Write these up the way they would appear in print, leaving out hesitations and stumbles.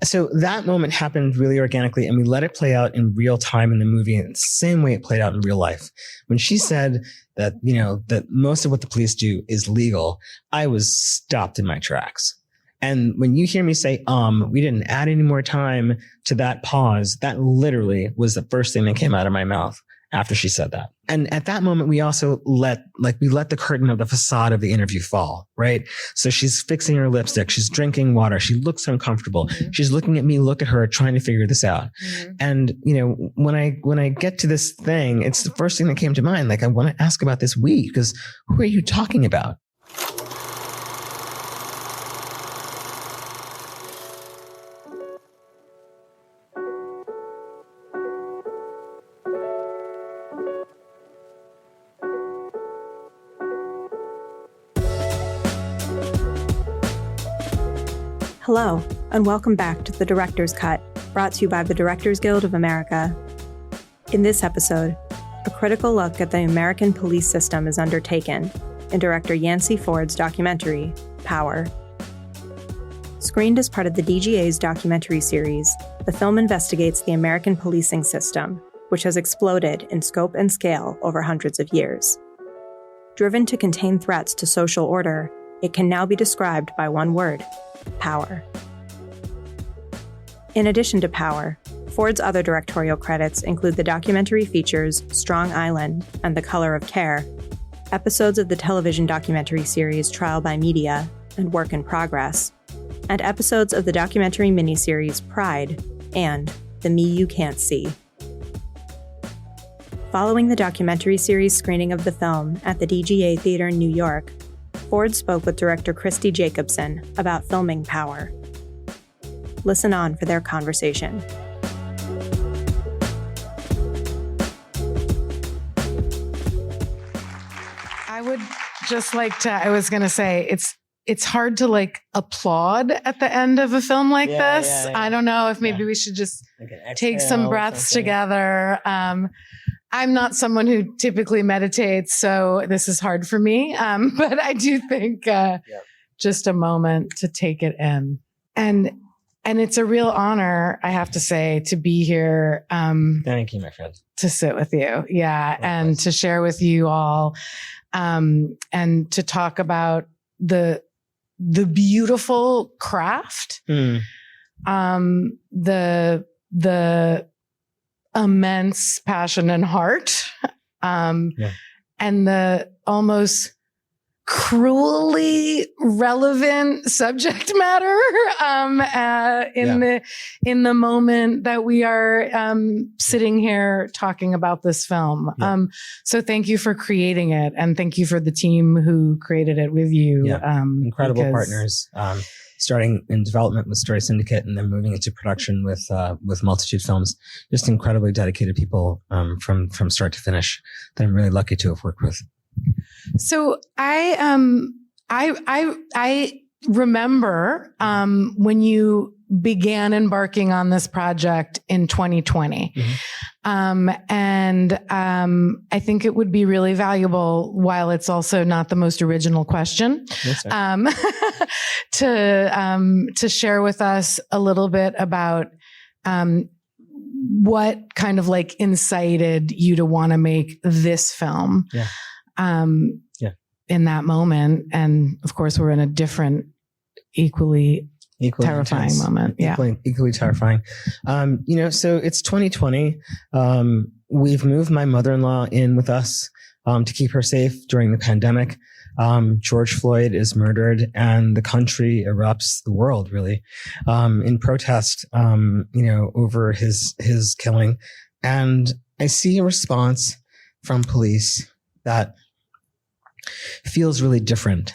So that moment happened really organically, and we let it play out in real time in the movie in the same way it played out in real life. When she said that, that most of what the police do is legal, I was stopped in my tracks. And when you hear me say, we didn't add any more time to that pause, that literally was the first thing that came out of my mouth after she said that. And at that moment, we also let the curtain of the facade of the interview fall, right? So she's fixing her lipstick. She's drinking water. She looks uncomfortable. Mm-hmm. She's looking at me, look at her, trying to figure this out. Mm-hmm. And, when I get to this thing, it's the first thing that came to mind. Like, I want to ask about this weed, because who are you talking about? Hello, and welcome back to The Director's Cut, brought to you by the Directors Guild of America. In this episode, a critical look at the American police system is undertaken in director Yance Ford's documentary, Power. Screened as part of the DGA's documentary series, the film investigates the American policing system, which has exploded in scope and scale over hundreds of years. Driven to contain threats to social order, it can now be described by one word: power. In addition to Power, Ford's other directorial credits include the documentary features Strong Island and The Color of Care, episodes of the television documentary series Trial by Media and Work in Progress, and episodes of the documentary miniseries Pride and The Me You Can't See. Following the documentary series screening of the film at the DGA Theater in New York, Ford spoke with Director Kristi Jacobson about filming Power. Listen on for their conversation. I would just like to, I was going to say, it's hard to applaud at the end of a film like this. Yeah. I don't know if maybe we should just take some breaths together. I'm not someone who typically meditates, so this is hard for me. But I do think just a moment to take it in. And it's a real honor, I have to say, to be here. Thank you, my friend. To sit with you. Yeah. And to share with you all, and to talk about the beautiful craft, the immense passion and heart, and the almost cruelly relevant subject matter in the moment that we are sitting here talking about this film. So thank you for creating it, and thank you for the team who created it with you. Incredible partners. Starting in development with Story Syndicate and then moving into production with Multitude Films. Just incredibly dedicated people from start to finish that I'm really lucky to have worked with. So I remember when you began embarking on this project in 2020. And I think it would be really valuable, while it's also not the most original question, to share with us a little bit about what kind of incited you to want to make this film in that moment. And of course, we're in a different, equally terrifying intense moment. Equally terrifying. So it's 2020. We've moved my mother-in-law in with us to keep her safe during the pandemic. George Floyd is murdered, and the country erupts, the world really, in protest, over his killing. And I see a response from police that feels really different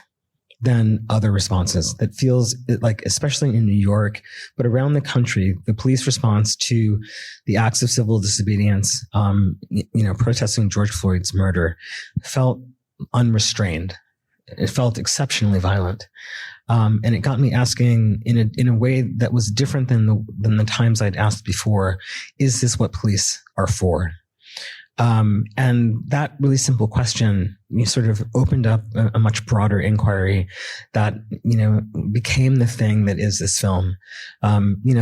than other responses. That feels like, especially in New York, but around the country, the police response to the acts of civil disobedience, protesting George Floyd's murder, felt unrestrained. It felt exceptionally violent. And it got me asking in a way that was different than the times I'd asked before, is this what police are for? And that really simple question, you sort of opened up a much broader inquiry that, became the thing that is this film.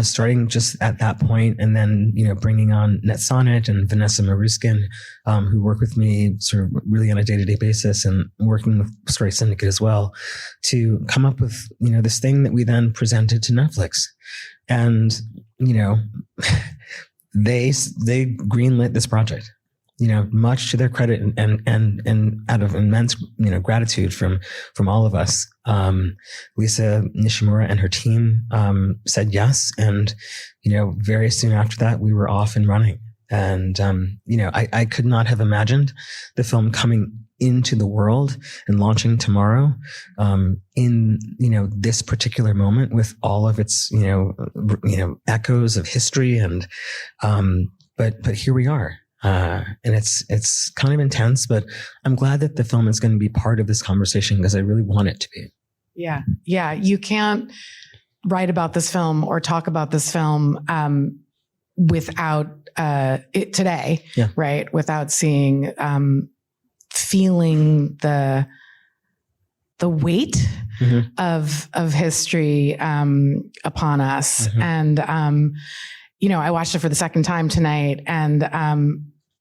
Starting just at that point and then, bringing on Net Sonnet and Vanessa Maruskin, who work with me sort of really on a day-to-day basis and working with Story Syndicate as well to come up with, this thing that we then presented to Netflix. And, they greenlit this project. Much to their credit and out of immense, gratitude from all of us. Lisa Nishimura and her team, said yes. And, very soon after that, we were off and running. And, I could not have imagined the film coming into the world and launching tomorrow, in, this particular moment with all of its, echoes of history. And, but here we are. And it's kind of intense, but I'm glad that the film is going to be part of this conversation because I really want it to be. Yeah. Yeah. You can't write about this film or talk about this film, without, it today. Yeah. Right. Without seeing, feeling the weight of history, upon us. And, I watched it for the second time tonight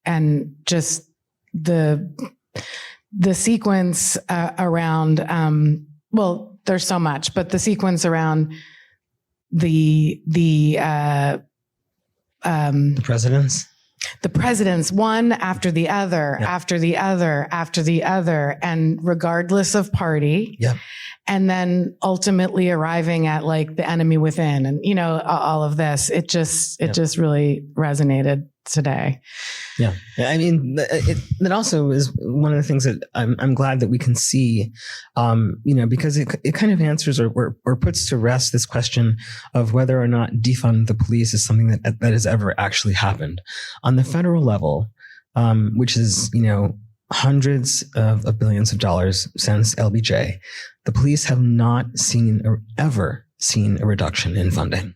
and just the sequence around, well, there's so much, but the sequence around the presidents, one after the other, after the other, after the other, and regardless of party. Yep. And then ultimately arriving at like the enemy within and, all of this, it just really resonated today. Yeah. I mean, that also is one of the things that I'm glad that we can see, because it kind of answers or puts to rest this question of whether or not defund the police is something that has ever actually happened on the federal level, which is, hundreds of billions of dollars since LBJ. The police have not ever seen a reduction in funding.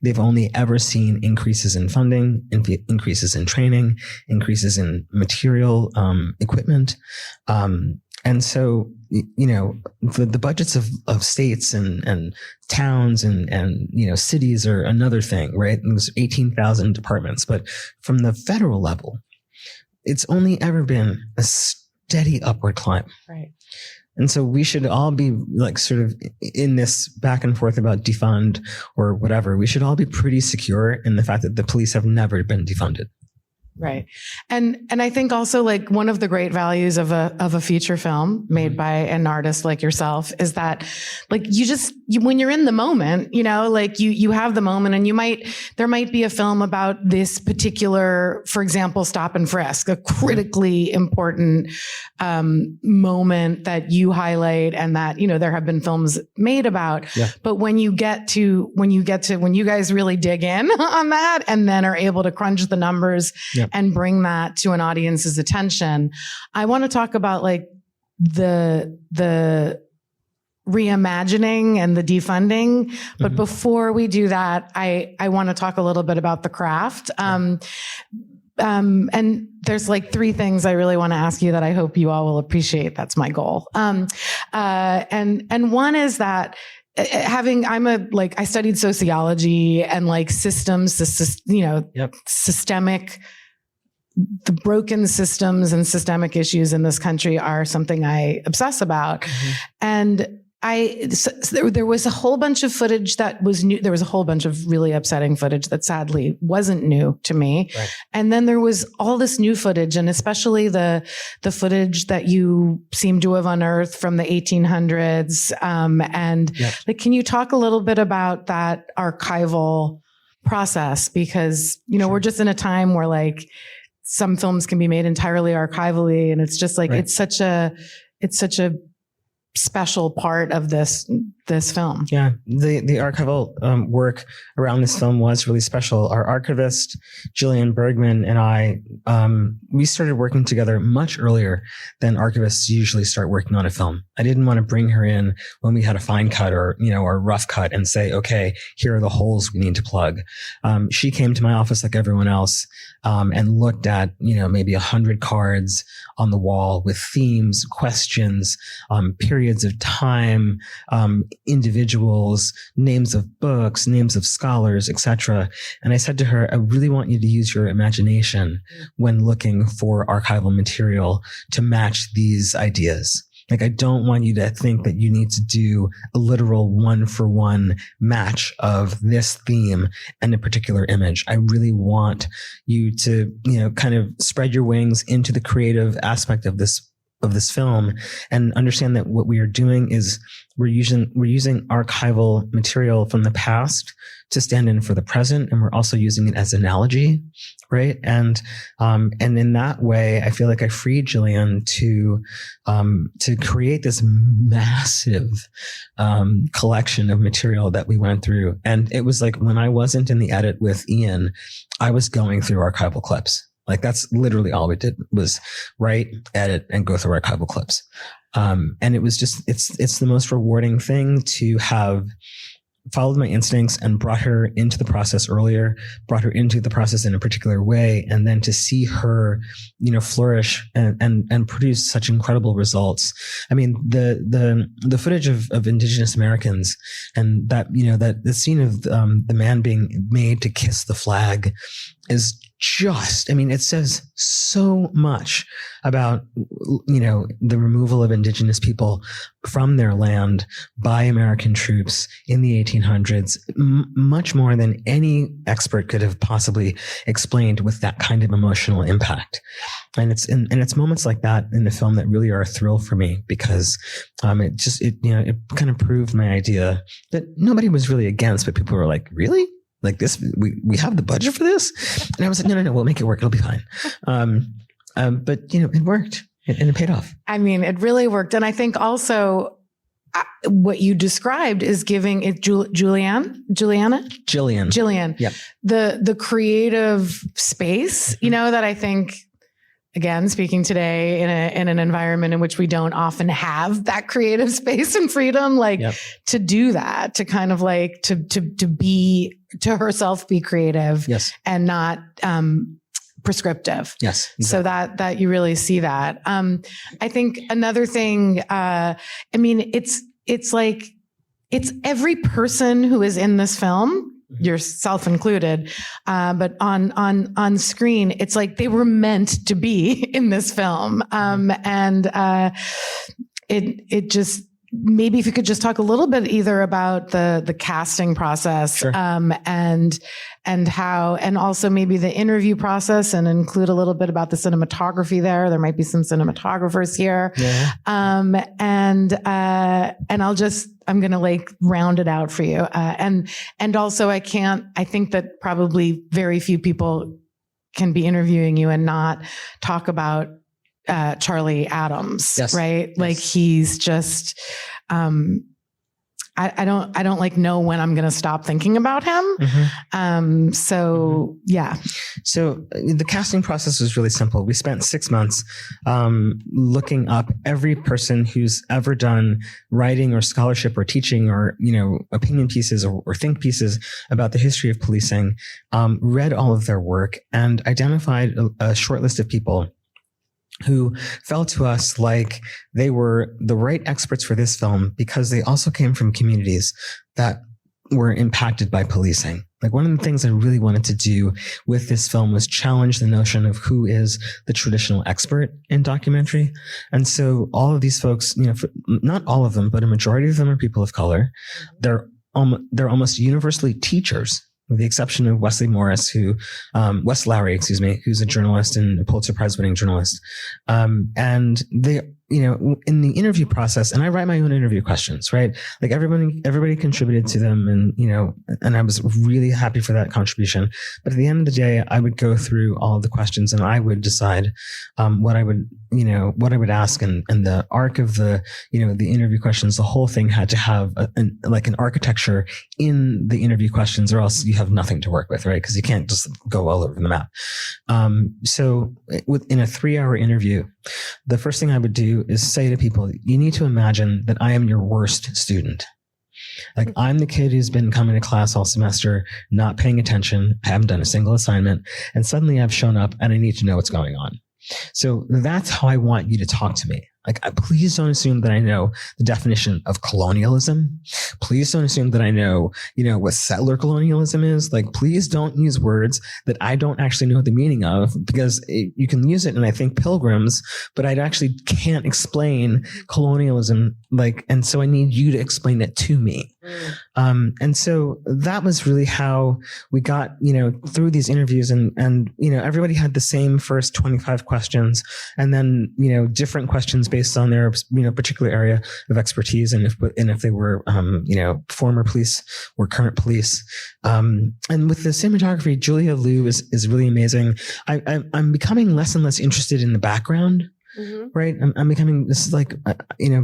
They've only ever seen increases in funding, increases in training, increases in material, equipment. And so, the budgets of states and towns and cities are another thing, right? And there's 18,000 departments, but from the federal level, it's only ever been a steady upward climb. Right. And so we should all be like sort of in this back and forth about defund or whatever. We should all be pretty secure in the fact that the police have never been defunded. Right. And I think also like one of the great values of a feature film made by an artist like yourself is that like when you're in the moment, like you have the moment and there might be a film about this particular, for example, stop and frisk, a critically important, moment that you highlight and that, there have been films made about. Yeah. But when you guys really dig in on that and then are able to crunch the numbers, yeah, and bring that to an audience's attention. I want to talk about like the reimagining and the defunding. But before we do that, I want to talk a little bit about the craft. And there's like three things I really want to ask you that I hope you all will appreciate. That's my goal. And one is that I studied sociology and like systems, systemic, the broken systems and systemic issues in this country are something I obsess about. And there was a whole bunch of footage that was new. There was a whole bunch of really upsetting footage that sadly wasn't new to me. Right. And then there was all this new footage, and especially the footage that you seem to have unearthed from the 1800s. Like, can you talk a little bit about that archival process? Because, Sure. We're just in a time where like some films can be made entirely archivally, and it's just like, Right. it's such a special part of this this film. Yeah, the archival work around this film was really special. Our archivist, Jillian Bergman, and I, we started working together much earlier than archivists usually start working on a film. I didn't want to bring her in when we had a fine cut or a rough cut and say, okay, here are the holes we need to plug. She came to my office like everyone else and looked at, maybe 100 cards on the wall with themes, questions, periods of time, individuals, names of books, names of scholars, etc. And I said to her, I really want you to use your imagination when looking for archival material to match these ideas. Like, I don't want you to think that you need to do a literal one-for-one match of this theme and a particular image. I really want you to, kind of spread your wings into the creative aspect of this film and understand that what we are doing is we're using archival material from the past to stand in for the present, and we're also using it as analogy, right? And in that way, I feel like I freed Jillian to create this massive collection of material that we went through. And it was like when I wasn't in the edit with Ian, I was going through archival clips. Like, that's literally all we did was write, edit, and go through archival clips. And it was just, it's the most rewarding thing to have followed my instincts and brought her into the process earlier, brought her into the process in a particular way, and then to see her, flourish and produce such incredible results. I mean, the footage of Indigenous Americans and that, that the scene of the man being made to kiss the flag is just, it says so much about, the removal of Indigenous people from their land by American troops in the 1800s, much more than any expert could have possibly explained with that kind of emotional impact. And it's moments like that in the film that really are a thrill for me, because it kind of proved my idea that nobody was really against, but people were like, really? Like this, we have the budget for this? And I was like, no, we'll make it work. It'll be fine. But it worked and it paid off. It really worked. And I think also what you described is giving it Jillian. Yep. The creative space, that I think, again, speaking today in an environment in which we don't often have that creative space and freedom, to do that, to kind of like to herself be creative, yes, and not prescriptive. Yes. Exactly. So that you really see that. I think another thing, it's like, it's every person who is in this film, yourself included, but on screen, it's like they were meant to be in this film. It just, maybe if you could just talk a little bit either about the casting process, sure, and how, and also maybe the interview process, and include a little bit about the cinematography there. There might be some cinematographers here. Yeah. And I'm going to round it out for you. And also I think that probably very few people can be interviewing you and not talk about Charlie Adams, yes, right? Yes. Like, he's just, I don't know when I'm going to stop thinking about him. Mm-hmm. Yeah. So the casting process was really simple. We spent 6 months looking up every person who's ever done writing or scholarship or teaching or, opinion pieces or think pieces about the history of policing, read all of their work and identified a short list of people who felt to us like they were the right experts for this film because they also came from communities that were impacted by policing. Like, one of the things I really wanted to do with this film was challenge the notion of who is the traditional expert in documentary. And so all of these folks, not all of them, but a majority of them are people of color. They're almost universally teachers, with the exception of Wes Lowry, who's a journalist and a Pulitzer Prize winning journalist. And they in the interview process, and I write my own interview questions, right? Like everybody contributed to them, and I was really happy for that contribution. But at the end of the day, I would go through all of the questions and I would decide what I would ask, and the arc of the interview questions, the whole thing had to have an architecture in the interview questions, or else you have nothing to work with, right? Because you can't just go all over the map. So in a 3-hour interview, the first thing I would do is say to people, you need to imagine that I am your worst student. Like, I'm the kid who's been coming to class all semester, not paying attention, I haven't done a single assignment, and suddenly I've shown up and I need to know what's going on. So that's how I want you to talk to me. Like, please don't assume that I know the definition of colonialism. Please don't assume that I know, what settler colonialism is. Like, please don't use words that I don't actually know the meaning of, because you can use it and I think pilgrims, but I actually can't explain colonialism. And so I need you to explain it to me. And so that was really how we got, through these interviews, and everybody had the same first 25 questions, and then, different questions based on their, particular area of expertise, and if they were, former police or current police. And with the cinematography, Julia Liu is really amazing. I'm becoming less and less interested in the background. Mm-hmm. Right. I'm becoming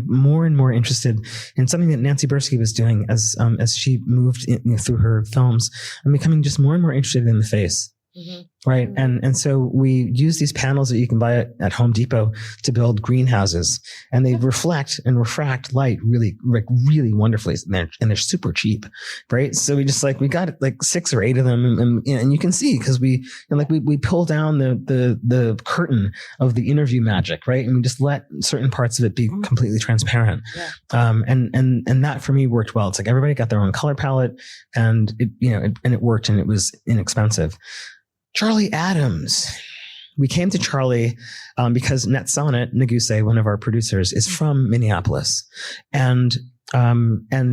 more and more interested in something that Nancy Bursky was doing as she moved through her films. I'm becoming just more and more interested in the face. Mm-hmm. Right. Mm-hmm. And so we use these panels that you can buy at Home Depot to build greenhouses, and they reflect and refract light really wonderfully. And they're super cheap. Right. So we got 6 or 8 of them, and you can see, because we pull down the curtain of the interview magic. Right. And we just let certain parts of it be completely transparent. Yeah. And that for me worked well. It's like everybody got their own color palette, and it worked, and it was inexpensive. Charlie Adams. We came to Charlie because Netsonet Naguse, one of our producers, is from Minneapolis, and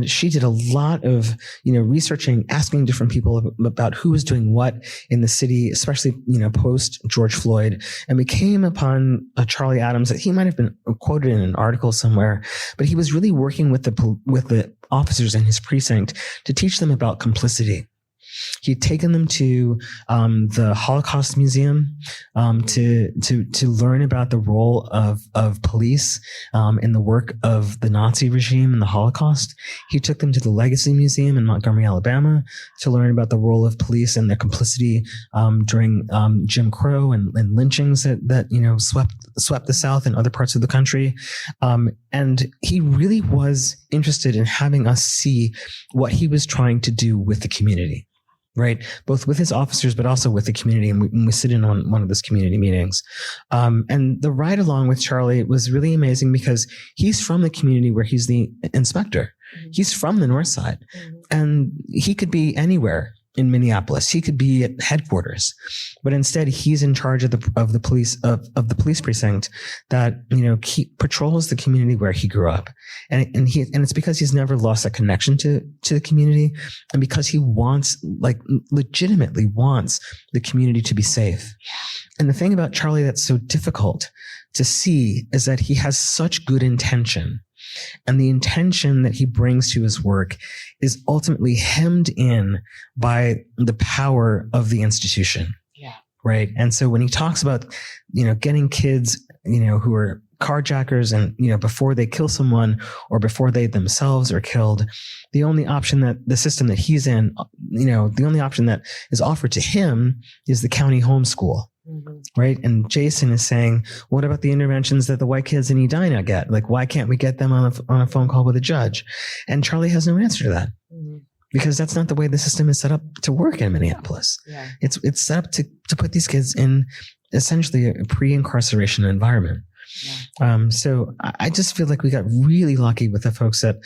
she did a lot of researching, asking different people about who was doing what in the city, especially post George Floyd. And we came upon Charlie Adams, that he might have been quoted in an article somewhere, but he was really working with the officers in his precinct to teach them about complicity. He'd taken them to the Holocaust Museum to learn about the role of police in the work of the Nazi regime and the Holocaust. He took them to the Legacy Museum in Montgomery, Alabama, to learn about the role of police and their complicity during Jim Crow and lynchings that swept the South and other parts of the country. And he really was interested in having us see what he was trying to do with the community. Right, both with his officers, but also with the community. And we sit in on one of those community meetings. And the ride along with Charlie was really amazing, because he's from the community where he's the inspector. Mm-hmm. He's from the North Side, and he could be anywhere in Minneapolis. He could be at headquarters, but instead he's in charge of the police precinct that patrols the community where he grew up, and it's because he's never lost that connection to the community, and because he legitimately wants the community to be safe. And the thing about Charlie that's so difficult to see is that he has such good intention. And the intention that he brings to his work is ultimately hemmed in by the power of the institution. Yeah. Right. And so when he talks about, getting kids, who are carjackers and, before they kill someone or before they themselves are killed, the only option that the system that he's in, the only option that is offered to him is the county homeschool. Mm-hmm. Right. And Jason is saying, what about the interventions that the white kids in Edina get? Why can't we get them on a phone call with a judge? And Charlie has no answer to that. Mm-hmm. Because that's not the way the system is set up to work in Minneapolis. Yeah. It's set up to put these kids in essentially a pre-incarceration environment. Yeah. So I just feel like we got really lucky with the folks that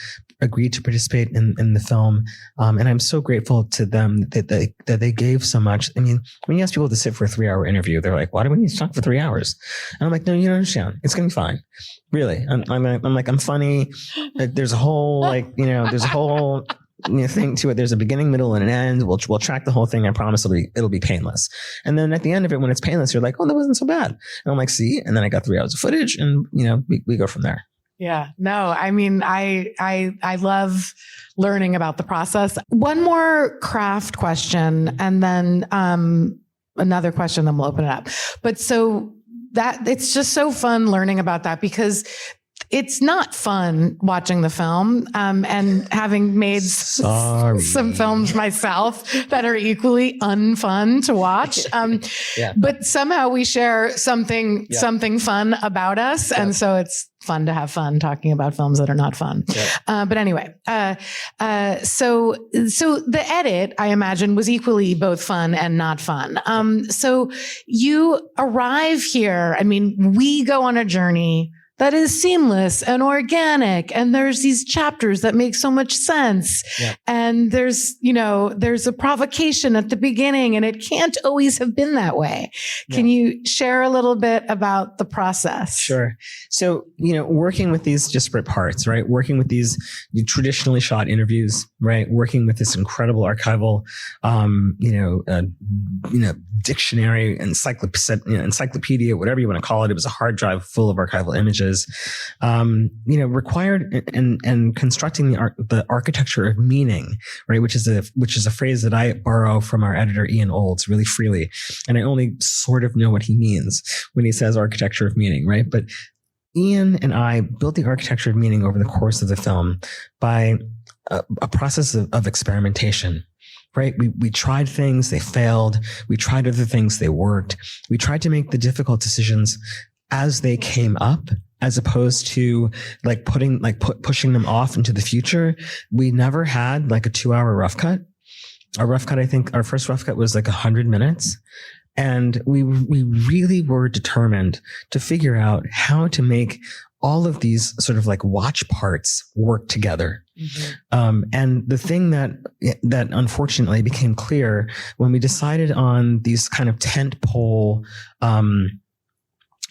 agreed to participate in the film. And I'm so grateful to them that they gave so much. I mean, when you ask people to sit for a 3-hour interview, they're like, why do we need to talk for 3 hours? And I'm like, no, you don't understand. It's going to be fine. Really. I'm funny. There's a whole, thing to it. There's a beginning, middle, and an end. We'll track the whole thing. I promise it'll be painless. And then at the end of it, when it's painless, you're like, oh, that wasn't so bad. And I'm like, see. And then I got 3 hours of footage, and we go from there. Yeah. No, I mean, I love learning about the process. One more craft question, and then another question, then we'll open it up. But so that it's just so fun learning about that, because it's not fun watching the film, and having made some films myself that are equally unfun to watch. But somehow we share something fun about us. Yeah. And so it's fun to have fun talking about films that are not fun. Yeah. But anyway, so the edit, I imagine, was equally both fun and not fun. So you arrive here. I mean, we go on a journey that is seamless and organic. And there's these chapters that make so much sense. Yeah. And there's a provocation at the beginning, and it can't always have been that way. Yeah. Can you share a little bit about the process? Sure. So, working with these disparate parts, right? Working with these traditionally shot interviews, right? Working with this incredible archival, dictionary, encyclopedia, whatever you want to call it. It was a hard drive full of archival images. Required and constructing the architecture of meaning, right? Which is a phrase that I borrow from our editor Ian Olds really freely, and I only sort of know what he means when he says architecture of meaning, right? But Ian and I built the architecture of meaning over the course of the film by a process of experimentation. Right? We tried things, they failed. We tried other things, they worked. We tried to make the difficult decisions as they came up, as opposed to pushing them off into the future. We never had like a 2-hour rough cut. Our rough cut, I think our first rough cut was like 100 minutes. And we really were determined to figure out how to make all of these sort of like watch parts work together. Mm-hmm. And the thing that unfortunately became clear when we decided on these kind of tent pole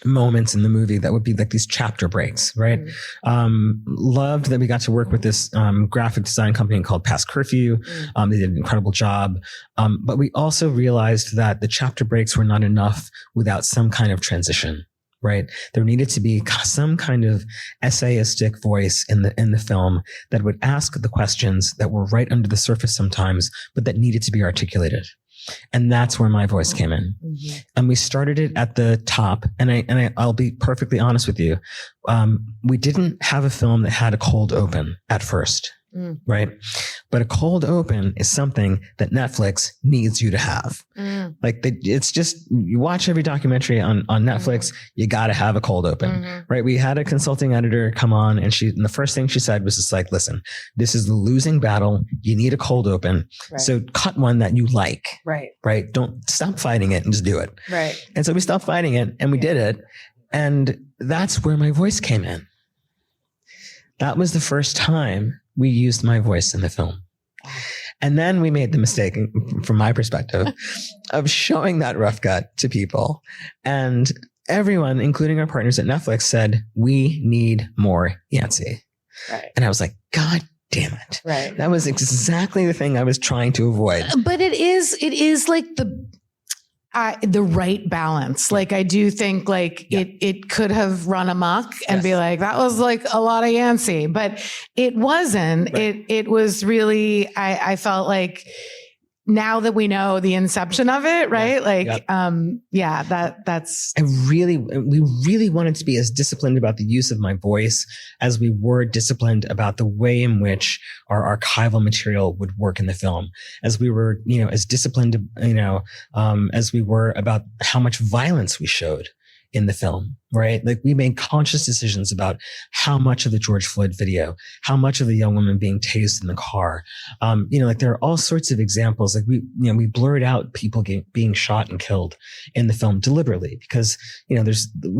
moments in the movie that would be like these chapter breaks, right? Mm-hmm. Loved that we got to work with this graphic design company called Past Curfew. Mm-hmm. They did an incredible job. But we also realized that the chapter breaks were not enough without some kind of transition. Right. There needed to be some kind of essayistic voice in the film that would ask the questions that were right under the surface sometimes, but that needed to be articulated. And that's where my voice came in. Mm-hmm. And we started it at the top. And I'll be perfectly honest with you. We didn't have a film that had a cold open at first. Mm. Right. But a cold open is something that Netflix needs you to have. Mm. It's just, you watch every documentary on Netflix, you got to have a cold open. Mm-hmm. Right. We had a consulting editor come on, and the first thing she said was just like, listen, this is the losing battle. You need a cold open. Right. So cut one that you like. Right. Right. Don't stop fighting it and just do it. Right. And so we stopped fighting it and we did it. And that's where my voice came in. That was the first time we used my voice in the film. And then we made the mistake, from my perspective, of showing that rough cut to people. And everyone, including our partners at Netflix, said, we need more Yance. Right. And I was like, God damn it. Right. That was exactly the thing I was trying to avoid. But it is like the right balance. Like, I do think it could have run amok and be like, that was like a lot of Yance, but it wasn't. Right. It was really, I felt like, now that we know the inception of it, right? That's. We really wanted to be as disciplined about the use of my voice as we were disciplined about the way in which our archival material would work in the film. As we were, as disciplined, as we were about how much violence we showed in the film, right? Like, we made conscious decisions about how much of the George Floyd video, how much of the young woman being tased in the car. There are all sorts of examples. Like, we blurred out people being shot and killed in the film deliberately because, we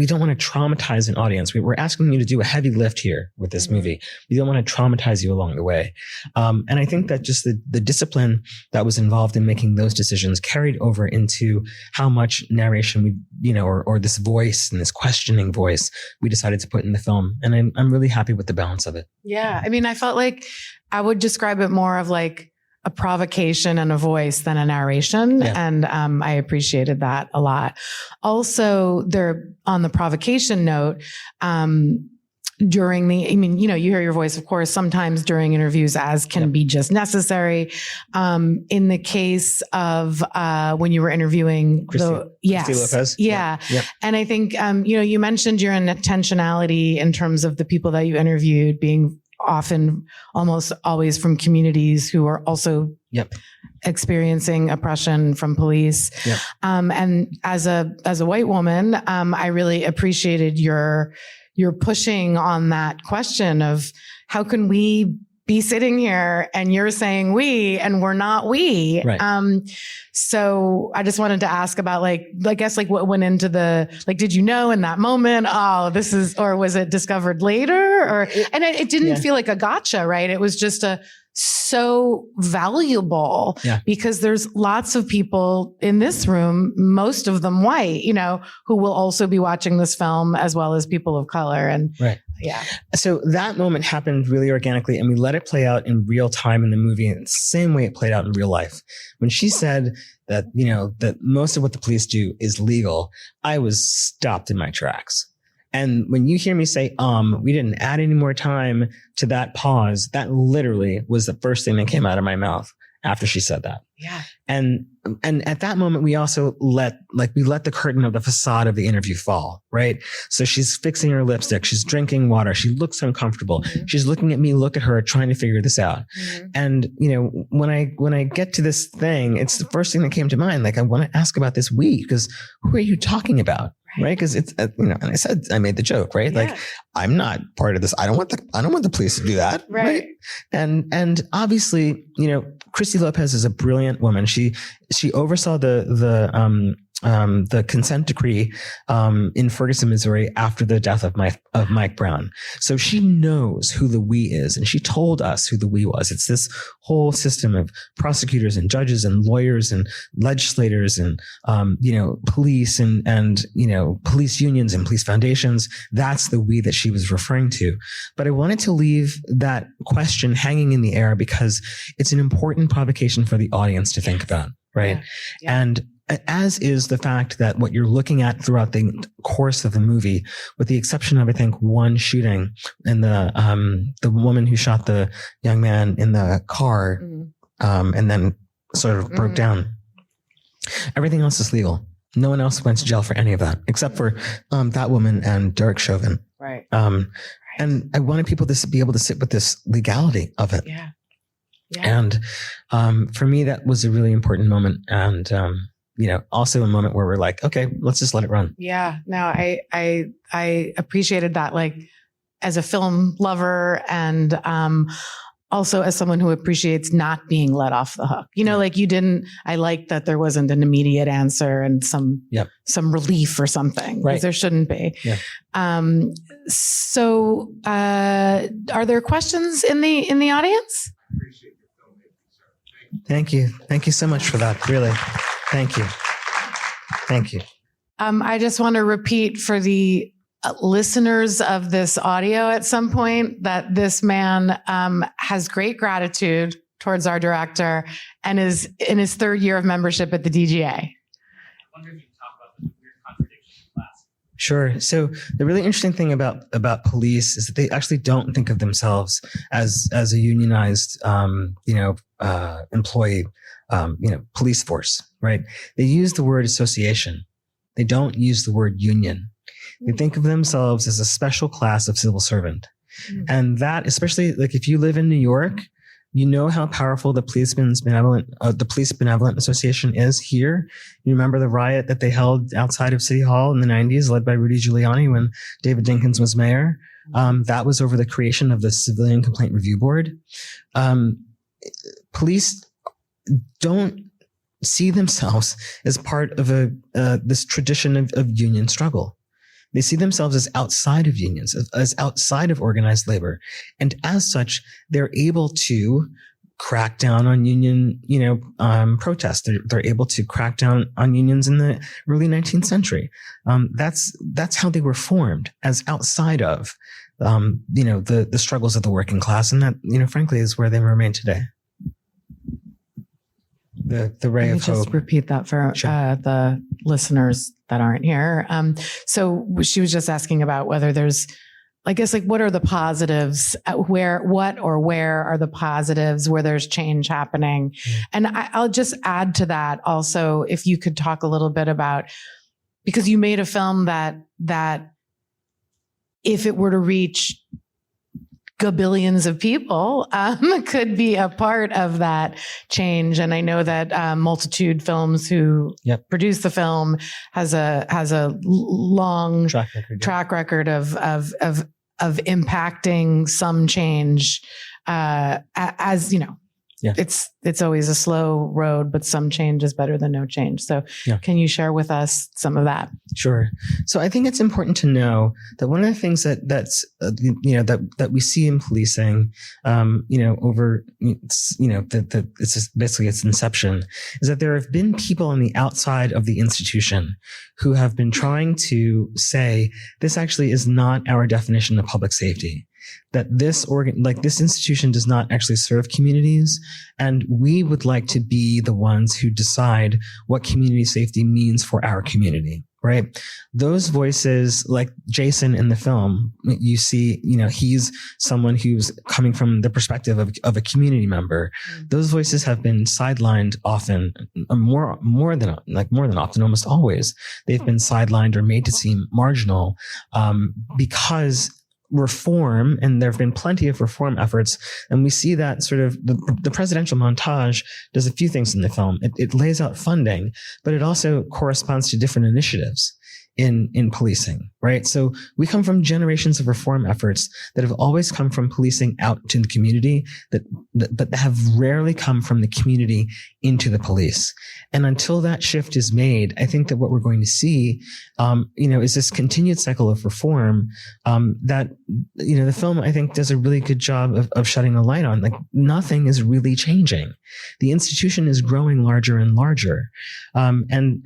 don't want to traumatize an audience. We're asking you to do a heavy lift here with this movie. We don't want to traumatize you along the way. And I think that just the discipline that was involved in making those decisions carried over into how much narration or this voice voice and this questioning voice we decided to put in the film. And I'm really happy with the balance of it. Yeah. I mean, I felt like I would describe it more of like a provocation and a voice than a narration. Yeah. And I appreciated that a lot. Also, on the provocation note, during the, I mean, you hear your voice, of course, sometimes during interviews as can be just necessary. In the case of when you were interviewing Kristi Lopez. Yeah. Yep. And I think, you mentioned your intentionality in terms of the people that you interviewed being often almost always from communities who are also experiencing oppression from police. Yep. And as a white woman, I really appreciated your pushing on that question of how can we be sitting here and you're saying we and we're not we. Right. So I just wanted to ask about what went into did you know in that moment, or was it discovered later? It didn't feel like a gotcha, right? It was just so valuable because there's lots of people in this room, most of them white, who will also be watching this film as well as people of color. And so that moment happened really organically, and we let it play out in real time in the movie in the same way it played out in real life. When she said that, that most of what the police do is legal, I was stopped in my tracks. And when you hear me say, we didn't add any more time to that pause, that literally was the first thing that came out of my mouth after she said that. Yeah. And at that moment, we also let the curtain of the facade of the interview fall, right? So she's fixing her lipstick. She's drinking water. She looks uncomfortable. Mm-hmm. She's looking at me, look at her, trying to figure this out. Mm-hmm. And, when I get to this thing, it's the first thing that came to mind. Like, I want to ask about this we, because who are you talking about? Right. Because it's, and I said, I made the joke, right? Yeah. Like, I'm not part of this. I don't want the police to do that. Right. And obviously, Kristi Lopez is a brilliant woman. She oversaw the consent decree in Ferguson, Missouri, after the death of Mike Brown. So she knows who the we is, and she told us who the we was. It's this whole system of prosecutors and judges and lawyers and legislators and police and police unions and police foundations. That's the we that she was referring to. But I wanted to leave that question hanging in the air because it's an important provocation for the audience to think about, right? Yeah. And as is the fact that what you're looking at throughout the course of the movie, with the exception of, I think, one shooting and the woman who shot the young man in the car, and then sort of broke down. Everything else is legal. No one else went to jail for any of that, except for that woman and Derek Chauvin. Right. And I wanted people to be able to sit with this legality of it. Yeah. And for me, that was a really important moment. And also a moment where we're like, okay, let's just let it run. Yeah, no, I appreciated that, like, as a film lover and also as someone who appreciates not being let off the hook. I like that there wasn't an immediate answer and some relief or something, because there shouldn't be. Yeah. So are there questions in the audience? Thank you. Thank you so much for that. Really. Thank you. Thank you. I just want to repeat for the listeners of this audio at some point that this man has great gratitude towards our director and is in his third year of membership at the DGA. I wonder if you can talk about the weird contradictions in class. Sure. So the really interesting thing about police is that they actually don't think of themselves as a unionized, employee, police force, right? They use the word association. They don't use the word union. They think of themselves as a special class of civil servant. Mm-hmm. And that, especially like if you live in New York, you know how powerful the Police Benevolent Association is here. You remember the riot that they held outside of City Hall in the 90s, led by Rudy Giuliani when David Dinkins was mayor. That was over the creation of the Civilian Complaint Review Board. Police don't see themselves as part of this tradition of union struggle. They see themselves as outside of unions, as outside of organized labor. And as such, they're able to crack down on union, protests. They're able to crack down on unions in the early 19th century. That's how they were formed, as outside of, the struggles of the working class. And that, frankly, is where they remain today. The ray of hope. Just repeat that for the listeners that aren't here. So she was just asking about whether there's, I guess, what are the positives? Where are the positives where there's change happening? Mm. And I'll just add to that also, if you could talk a little bit about, because you made a film that if it were to reach billions of people, could be a part of that change. And I know that Multitude Films, who produced the film, has a long track record of impacting some change. As you know, it's always a slow road, but some change is better than no change. So can you share with us some of that? Sure. So I think it's important to know that one of the things that we see in policing, over, it's just basically its inception, is that there have been people on the outside of the institution who have been trying to say, this actually is not our definition of public safety. That this institution does not actually serve communities, and we would like to be the ones who decide what community safety means for our community, right? Those voices, like Jason in the film, you see, he's someone who's coming from the perspective of a community member. Those voices have been sidelined often, more than often, almost always. They've been sidelined or made to seem marginal, because reform, and there have been plenty of reform efforts, and we see that sort of the presidential montage does a few things in the film. It lays out funding, but it also corresponds to different initiatives in policing, right? So we come from generations of reform efforts that have always come from policing out to the community, but have rarely come from the community into the police. And until that shift is made, I think that what we're going to see, is this continued cycle of reform that, the film, I think, does a really good job of shedding a light on. Like, nothing is really changing. The institution is growing larger and larger. And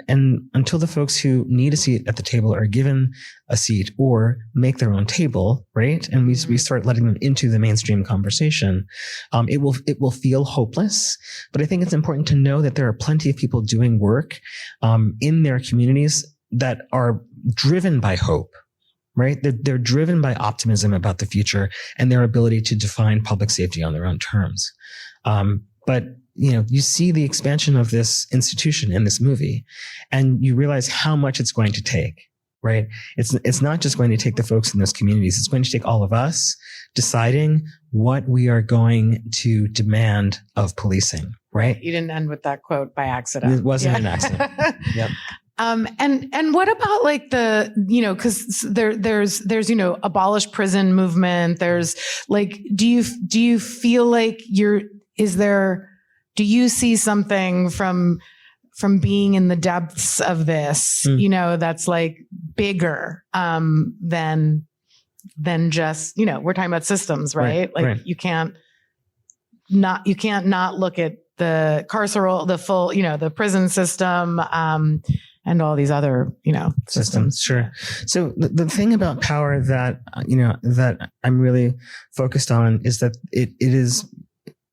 until the folks who need a seat at the table are given a seat or make their own table, right? And we start letting them into the mainstream conversation, it will feel hopeless. But I think it's important to know that there are plenty of people doing work in their communities that are driven by hope, right? They're driven by optimism about the future and their ability to define public safety on their own terms. But you see the expansion of this institution in this movie, and you realize how much it's going to take, right? It's not just going to take the folks in those communities. It's going to take all of us deciding what we are going to demand of policing, right? You didn't end with that quote by accident. It wasn't an accident. Yep. And what about cause there's abolish prison movement. There's do you feel like do you see something from being in the depths of this, that's bigger, than just, we're talking about systems, right? Right. You can't not look at the carceral, the full, the prison system, and all these other, systems. Sure. So the thing about power that, that I'm really focused on is that it is,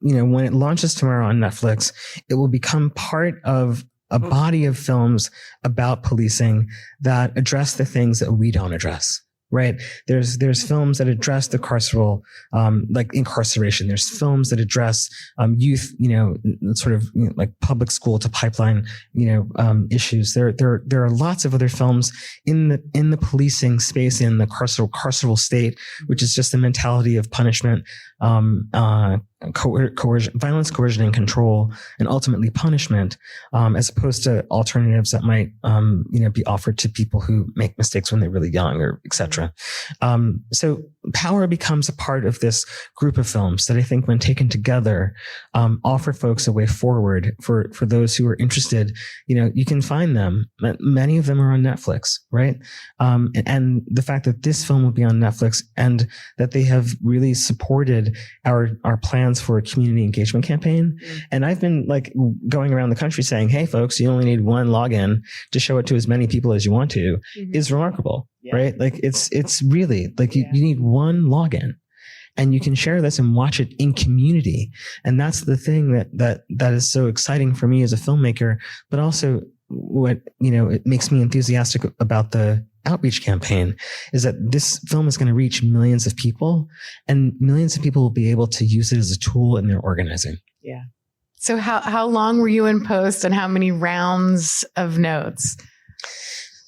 when it launches tomorrow on Netflix, it will become part of a body of films about policing that address the things that we don't address. Right. There's films that address the carceral, incarceration. There's films that address youth, like public school to pipeline, issues. There are lots of other films in the policing space, in the carceral state, which is just the mentality of punishment, coercion, violence, coercion, and control, and ultimately punishment, as opposed to alternatives that might, be offered to people who make mistakes when they're really young, or et cetera. So power becomes a part of this group of films that I think, when taken together, offer folks a way forward for those who are interested. You can find them. Many of them are on Netflix, right? And the fact that this film will be on Netflix, and that they have really supported our plan plans for a community engagement campaign. And I've been like going around the country saying, hey folks, you only need one login to show it to as many people as you want to, is remarkable, right? Like it's really like you need one login. And you can share this and watch it in community. And that's the thing that is so exciting for me as a filmmaker, but also what, it makes me enthusiastic about the outreach campaign is that this film is going to reach millions of people, and millions of people will be able to use it as a tool in their organizing. Yeah. So how long were you in post, and how many rounds of notes?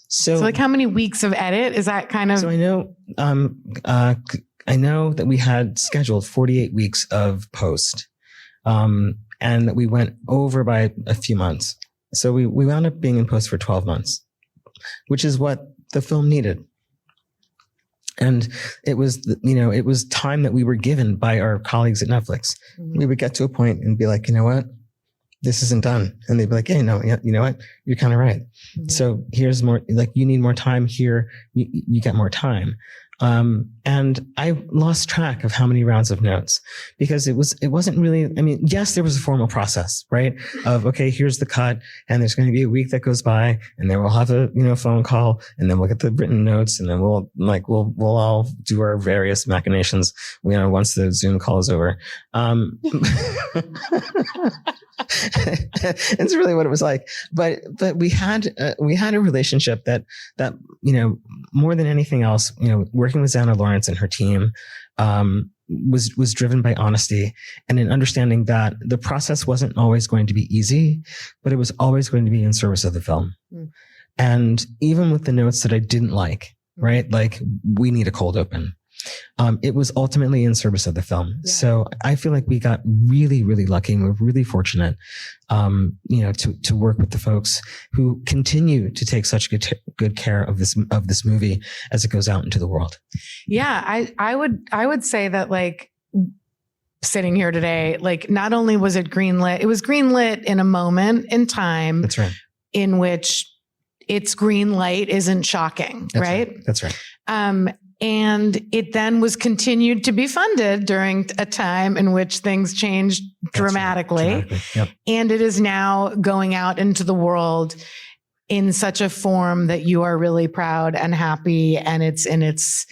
So like how many weeks of edit? Is that kind of... So I know that we had scheduled 48 weeks of post, and that we went over by a few months. So we wound up being in post for 12 months, which is what the film needed. And it was time that we were given by our colleagues at Netflix. We would get to a point and be like, you know what? This isn't done. And they'd be like, hey, no, you know what? You're kind of right. So here's more, like, you need more time here. You get more time. And I lost track of how many rounds of notes, because it wasn't really, I mean, yes, there was a formal process, right? Of, okay, here's the cut, and there's going to be a week that goes by, and then we'll have a, phone call, and then we'll get the written notes, and then we'll all do our various machinations, once the Zoom call is over. It's really what it was like. But we had a relationship that more than anything else, working with Xana Lawrence and her team, was driven by honesty and an understanding that the process wasn't always going to be easy, but it was always going to be in service of the film. And even with the notes that I didn't like, right? Like, we need a cold open. It was ultimately in service of the film. Yeah. So I feel like we got really, really lucky, and we're really fortunate, to work with the folks who continue to take such good care of this movie as it goes out into the world. Yeah, I would say that, like, sitting here today, like, not only was it greenlit, it was greenlit in a moment in time. That's right. In which its green light isn't shocking, right? That's right. And it then was continued to be funded during a time in which things changed dramatically. Right. Yep. And it is now going out into the world in such a form that you are really proud and happy, and it's in its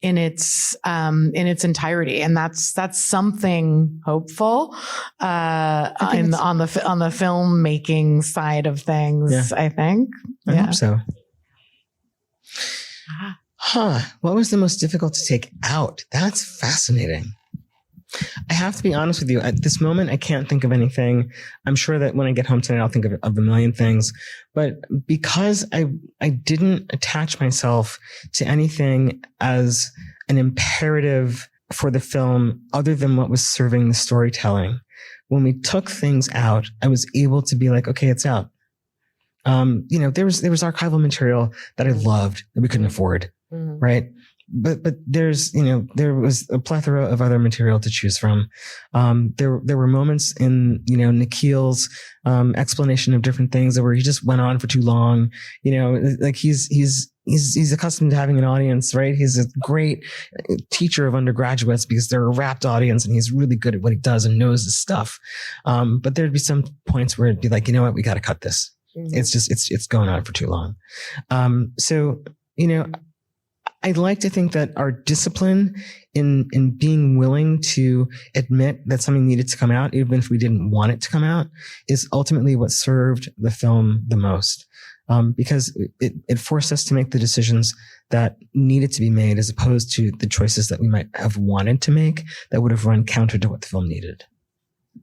entirety. And that's something hopeful, on the filmmaking side of things, I think. I hope so. What was the most difficult to take out? That's fascinating. I have to be honest with you. At this moment, I can't think of anything. I'm sure that when I get home tonight, I'll think of a million things. But because I didn't attach myself to anything as an imperative for the film other than what was serving the storytelling, when we took things out, I was able to be like, okay, it's out. There was archival material that I loved that we couldn't afford. Mm-hmm. Right. But there was a plethora of other material to choose from. There were moments in, Nikhil's, explanation of different things where he just went on for too long. Like he's accustomed to having an audience, right? He's a great teacher of undergraduates because they're a rapt audience, and he's really good at what he does and knows his stuff. But there'd be some points where it'd be like, you know what, we got to cut this. Mm-hmm. It's going on for too long. I'd like to think that our discipline in being willing to admit that something needed to come out, even if we didn't want it to come out, is ultimately what served the film the most. Because it forced us to make the decisions that needed to be made, as opposed to the choices that we might have wanted to make that would have run counter to what the film needed.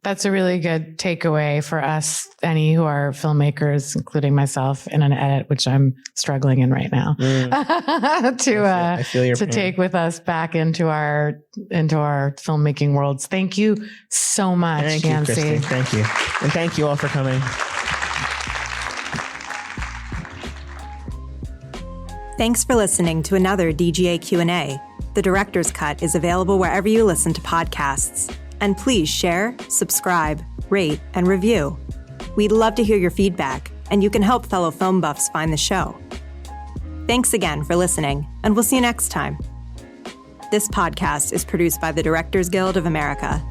That's a really good takeaway for us, any who are filmmakers, including myself, in an edit, which I'm struggling in right now, to take with us back into our filmmaking worlds. Thank you so much, Yance. Thank you, Kristi. Thank you. And thank you all for coming. Thanks for listening to another DGA Q&A. The Director's Cut is available wherever you listen to podcasts. And please share, subscribe, rate, and review. We'd love to hear your feedback, and you can help fellow film buffs find the show. Thanks again for listening, and we'll see you next time. This podcast is produced by the Directors Guild of America.